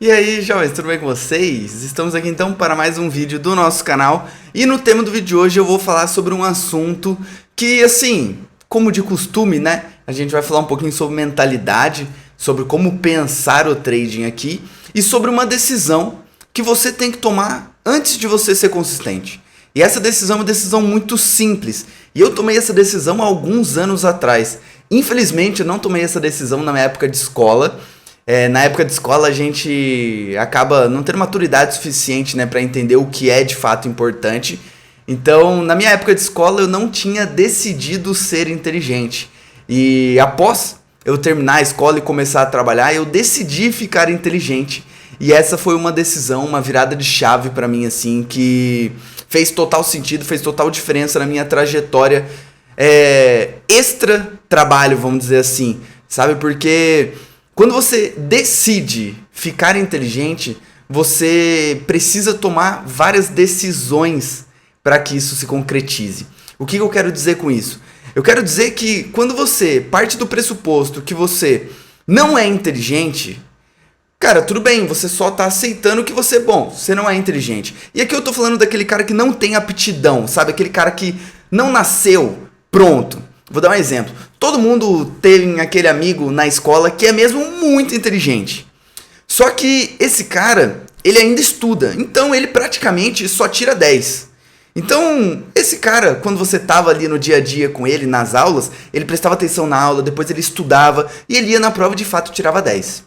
E aí, jovens, tudo bem com vocês? Estamos aqui então para mais um vídeo do nosso canal. E no tema do vídeo de hoje eu vou falar sobre um assunto que, assim, como de costume, né? A gente vai falar um pouquinho sobre mentalidade, sobre como pensar o trading aqui e sobre uma decisão que você tem que tomar antes de você ser consistente. E essa decisão é uma decisão muito simples. E eu tomei essa decisão há alguns anos atrás. Infelizmente, eu não tomei essa decisão na minha época de escola. Na época de escola, a gente acaba não tendo maturidade suficiente, né, para entender o que é de fato importante. Então, na minha época de escola, eu não tinha decidido ser inteligente. E após eu terminar a escola e começar a trabalhar, eu decidi ficar inteligente. E essa foi uma decisão, uma virada de chave para mim, assim, que fez total sentido, fez total diferença na minha trajetória extra trabalho, vamos dizer assim, sabe? Porque quando você decide ficar inteligente, você precisa tomar várias decisões para que isso se concretize. O que eu quero dizer com isso? Eu quero dizer que quando você parte do pressuposto que você não é inteligente, cara, tudo bem, você só tá aceitando que você não é inteligente. E aqui eu tô falando daquele cara que não tem aptidão, sabe? Aquele cara que não nasceu pronto. Vou dar um exemplo. Todo mundo tem aquele amigo na escola que é mesmo muito inteligente. Só que esse cara, ele ainda estuda. Então ele praticamente só tira 10. Então, esse cara, quando você tava ali no dia a dia com ele, nas aulas, ele prestava atenção na aula, depois ele estudava e ele ia na prova e de fato tirava 10.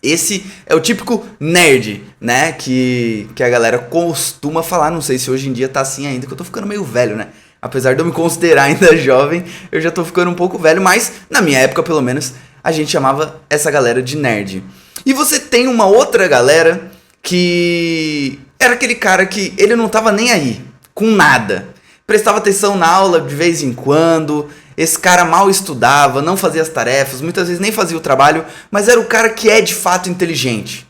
Esse é o típico nerd, né, que a galera costuma falar. Não sei se hoje em dia tá assim ainda, que eu tô ficando meio velho, né? Apesar de eu me considerar ainda jovem, eu já tô ficando um pouco velho, mas na minha época, pelo menos, a gente chamava essa galera de nerd. E você tem uma outra galera que era aquele cara que ele não tava nem aí, com nada. Prestava atenção na aula de vez em quando, esse cara mal estudava, não fazia as tarefas, muitas vezes nem fazia o trabalho, mas era o cara que é de fato inteligente.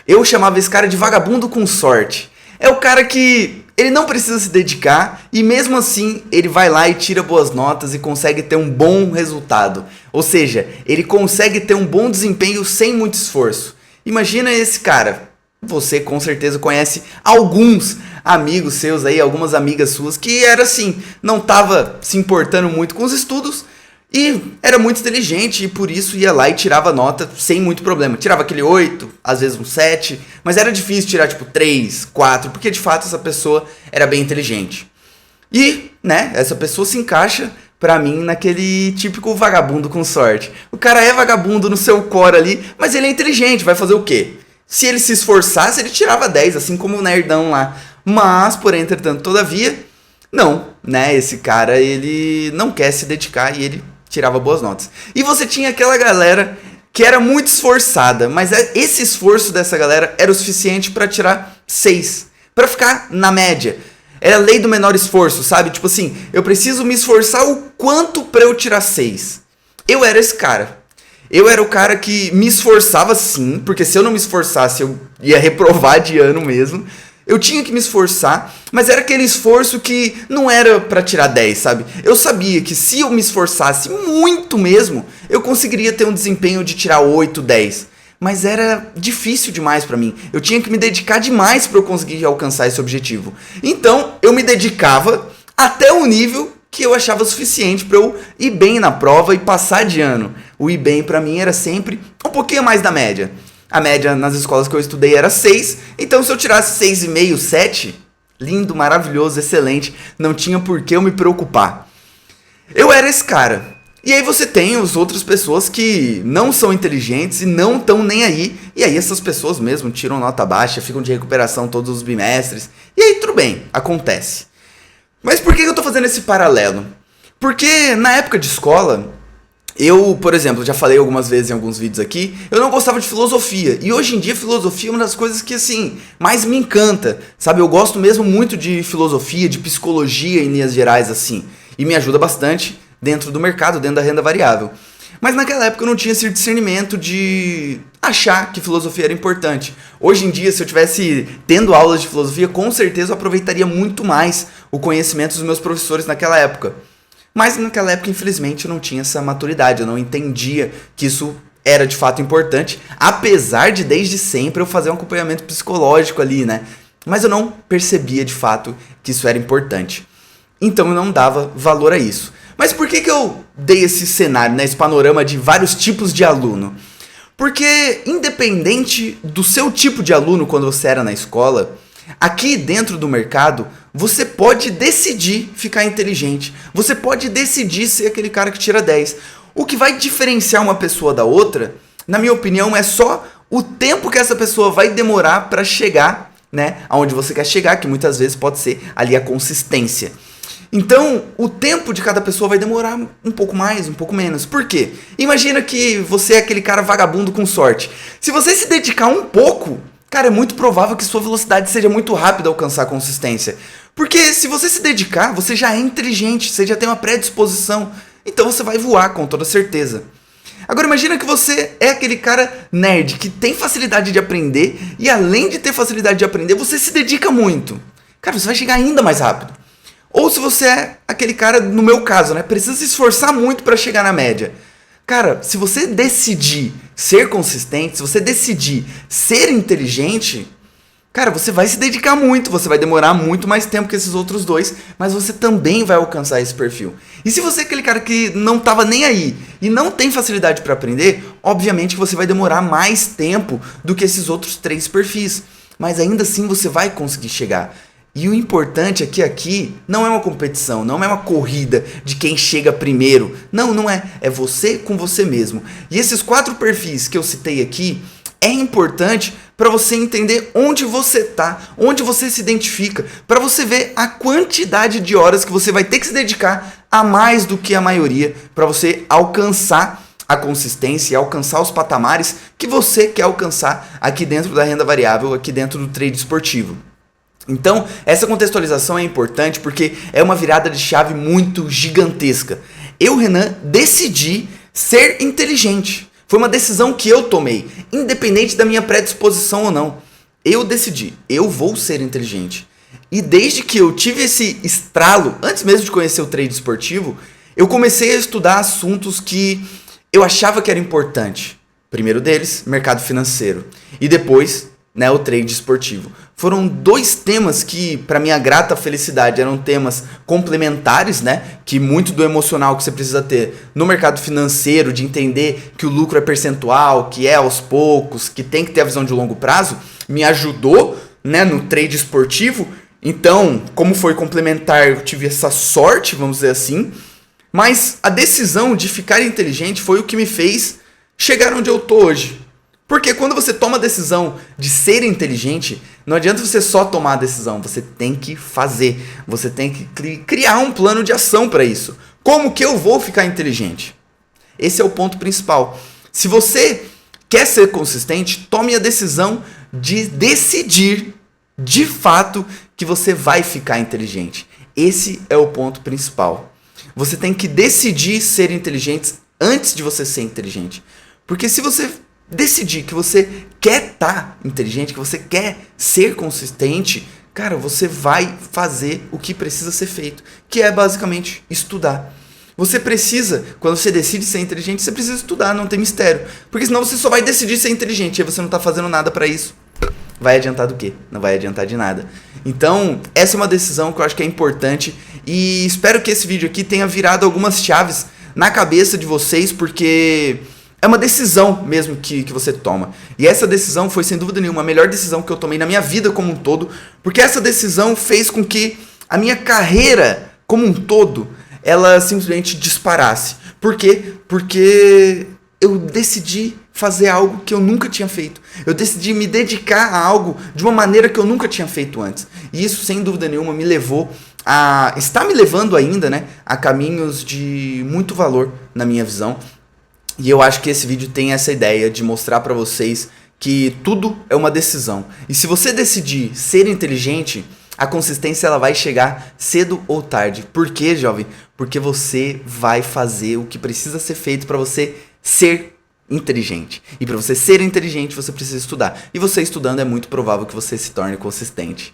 Eu chamava esse cara de vagabundo com sorte. É o cara que ele não precisa se dedicar e mesmo assim ele vai lá e tira boas notas e consegue ter um bom resultado. Ou seja, ele consegue ter um bom desempenho sem muito esforço. Imagina esse cara. Você com certeza conhece alguns amigos seus aí, algumas amigas suas que era assim, não tava se importando muito com os estudos e era muito inteligente e por isso ia lá e tirava nota sem muito problema. Tirava aquele 8, às vezes um 7, mas era difícil tirar tipo 3, 4, porque de fato essa pessoa era bem inteligente. E, né, essa pessoa se encaixa pra mim naquele típico vagabundo com sorte. O cara é vagabundo no seu core ali, mas ele é inteligente, vai fazer o quê? Se ele se esforçasse, ele tirava 10, assim como o nerdão lá. Mas, porém, entretanto, todavia, não, né? Esse cara, ele não quer se dedicar e ele tirava boas notas. E você tinha aquela galera que era muito esforçada, mas esse esforço dessa galera era o suficiente pra tirar 6, pra ficar na média. Era a lei do menor esforço, sabe? Tipo assim, eu preciso me esforçar o quanto pra eu tirar 6. Eu era esse cara. Eu era o cara que me esforçava sim, porque se eu não me esforçasse eu ia reprovar de ano mesmo. Eu tinha que me esforçar, mas era aquele esforço que não era pra tirar 10, sabe? Eu sabia que se eu me esforçasse muito mesmo, eu conseguiria ter um desempenho de tirar 8, 10. Mas era difícil demais pra mim. Eu tinha que me dedicar demais pra eu conseguir alcançar esse objetivo. Então, eu me dedicava até o nível que eu achava suficiente para eu ir bem na prova e passar de ano. O ir bem para mim era sempre um pouquinho mais da média. A média nas escolas que eu estudei era 6, então se eu tirasse 6,5, 7, lindo, maravilhoso, excelente, não tinha por que eu me preocupar. Eu era esse cara. E aí você tem as outras pessoas que não são inteligentes e não estão nem aí. E aí essas pessoas mesmo tiram nota baixa, ficam de recuperação todos os bimestres. E aí tudo bem, acontece. Mas por que eu tô fazendo esse paralelo? Porque na época de escola, eu, por exemplo, já falei algumas vezes em alguns vídeos aqui, eu não gostava de filosofia. E hoje em dia filosofia é uma das coisas que, assim, mais me encanta, sabe? Eu gosto mesmo muito de filosofia, de psicologia em linhas gerais, assim. E me ajuda bastante dentro do mercado, dentro da renda variável. Mas naquela época eu não tinha esse discernimento de achar que filosofia era importante. Hoje em dia, se eu tivesse tendo aulas de filosofia, com certeza eu aproveitaria muito mais o conhecimento dos meus professores naquela época. Mas naquela época, infelizmente, eu não tinha essa maturidade, eu não entendia que isso era de fato importante, apesar de desde sempre eu fazer um acompanhamento psicológico ali, né? Mas eu não percebia de fato que isso era importante. Então eu não dava valor a isso. Mas por que eu dei esse cenário, né, esse panorama de vários tipos de aluno? Porque independente do seu tipo de aluno quando você era na escola, aqui dentro do mercado, você pode decidir ficar inteligente. Você pode decidir ser aquele cara que tira 10. O que vai diferenciar uma pessoa da outra, na minha opinião, é só o tempo que essa pessoa vai demorar para chegar, né, aonde você quer chegar, que muitas vezes pode ser ali a consistência. Então, o tempo de cada pessoa vai demorar um pouco mais, um pouco menos. Por quê? Imagina que você é aquele cara vagabundo com sorte. Se você se dedicar um pouco, cara, é muito provável que sua velocidade seja muito rápida a alcançar a consistência. Porque se você se dedicar, você já é inteligente, você já tem uma predisposição. Então você vai voar com toda certeza. Agora imagina que você é aquele cara nerd que tem facilidade de aprender e além de ter facilidade de aprender, você se dedica muito. Cara, você vai chegar ainda mais rápido. Ou se você é aquele cara, no meu caso, né, precisa se esforçar muito para chegar na média. Cara, se você decidir ser consistente, se você decidir ser inteligente, cara, você vai se dedicar muito, você vai demorar muito mais tempo que esses outros dois, mas você também vai alcançar esse perfil. E se você é aquele cara que não estava nem aí e não tem facilidade para aprender, obviamente que você vai demorar mais tempo do que esses outros 3 perfis, mas ainda assim você vai conseguir chegar. E o importante é que aqui não é uma competição, não é uma corrida de quem chega primeiro. Não, não é. É você com você mesmo. E esses 4 perfis que eu citei aqui é importante para você entender onde você tá, onde você se identifica, para você ver a quantidade de horas que você vai ter que se dedicar a mais do que a maioria para você alcançar a consistência e alcançar os patamares que você quer alcançar aqui dentro da renda variável, aqui dentro do trade esportivo. Então, essa contextualização é importante porque é uma virada de chave muito gigantesca. Eu, Renan, decidi ser inteligente. Foi uma decisão que eu tomei, independente da minha predisposição ou não. Eu decidi, eu vou ser inteligente. E desde que eu tive esse estralo, antes mesmo de conhecer o trade esportivo, eu comecei a estudar assuntos que eu achava que era importante. Primeiro deles, mercado financeiro. E depois, né, o trade esportivo. Foram 2 temas que, para minha grata felicidade, eram temas complementares, né? Que muito do emocional que você precisa ter no mercado financeiro, de entender que o lucro é percentual, que é aos poucos, que tem que ter a visão de longo prazo, me ajudou, né, no trade esportivo. Então, como foi complementar, eu tive essa sorte, vamos dizer assim. Mas a decisão de ficar inteligente foi o que me fez chegar onde eu tô hoje. Porque quando você toma a decisão de ser inteligente, não adianta você só tomar a decisão, você tem que fazer, você tem que criar um plano de ação para isso. Como que eu vou ficar inteligente? Esse é o ponto principal. Se você quer ser consistente, tome a decisão de decidir de fato que você vai ficar inteligente. Esse é o ponto principal. Você tem que decidir ser inteligente antes de você ser inteligente. Porque se você decidir que você quer estar inteligente, que você quer ser consistente, cara, você vai fazer o que precisa ser feito, que é basicamente estudar. Você precisa, quando você decide ser inteligente, você precisa estudar, não tem mistério. Porque senão você só vai decidir ser inteligente e aí você não está fazendo nada para isso. Vai adiantar do quê? Não vai adiantar de nada. Então, essa é uma decisão que eu acho que é importante e espero que esse vídeo aqui tenha virado algumas chaves na cabeça de vocês, porque é uma decisão mesmo que você toma. E essa decisão foi, sem dúvida nenhuma, a melhor decisão que eu tomei na minha vida como um todo, porque essa decisão fez com que a minha carreira como um todo, ela simplesmente disparasse. Por quê? Porque eu decidi fazer algo que eu nunca tinha feito. Eu decidi me dedicar a algo de uma maneira que eu nunca tinha feito antes. E isso, sem dúvida nenhuma, me levou está me levando ainda, né, a caminhos de muito valor na minha visão. E eu acho que esse vídeo tem essa ideia de mostrar para vocês que tudo é uma decisão. E se você decidir ser inteligente, a consistência ela vai chegar cedo ou tarde. Por quê, jovem? Porque você vai fazer o que precisa ser feito para você ser inteligente. E para você ser inteligente, você precisa estudar. E você estudando é muito provável que você se torne consistente.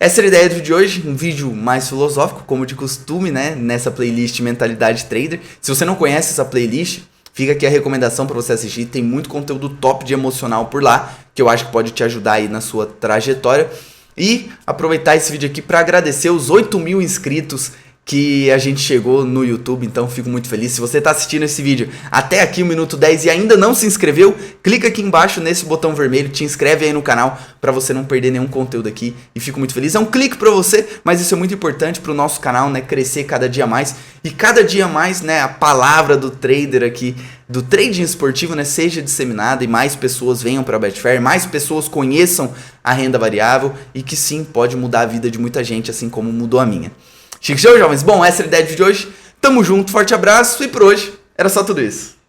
Essa era a ideia do vídeo de hoje, um vídeo mais filosófico, como de costume, né? Nessa playlist Mentalidade Trader. Se você não conhece essa playlist, Fica aqui a recomendação para você assistir, tem muito conteúdo top de emocional por lá, que eu acho que pode te ajudar aí na sua trajetória. E aproveitar esse vídeo aqui para agradecer os 8.000 inscritos que a gente chegou no YouTube, então fico muito feliz. Se você está assistindo esse vídeo até aqui, o minuto 10, e ainda não se inscreveu, clica aqui embaixo nesse botão vermelho, te inscreve aí no canal para você não perder nenhum conteúdo aqui, e fico muito feliz. É um clique para você, mas isso é muito importante para o nosso canal, né, crescer cada dia mais, e cada dia mais, né, a palavra do trader aqui, do trading esportivo, né, seja disseminada e mais pessoas venham para a Betfair, mais pessoas conheçam a renda variável e que sim, pode mudar a vida de muita gente, assim como mudou a minha. Chique show, jovens? Bom, essa é a ideia de hoje. Tamo junto, forte abraço e por hoje era só tudo isso.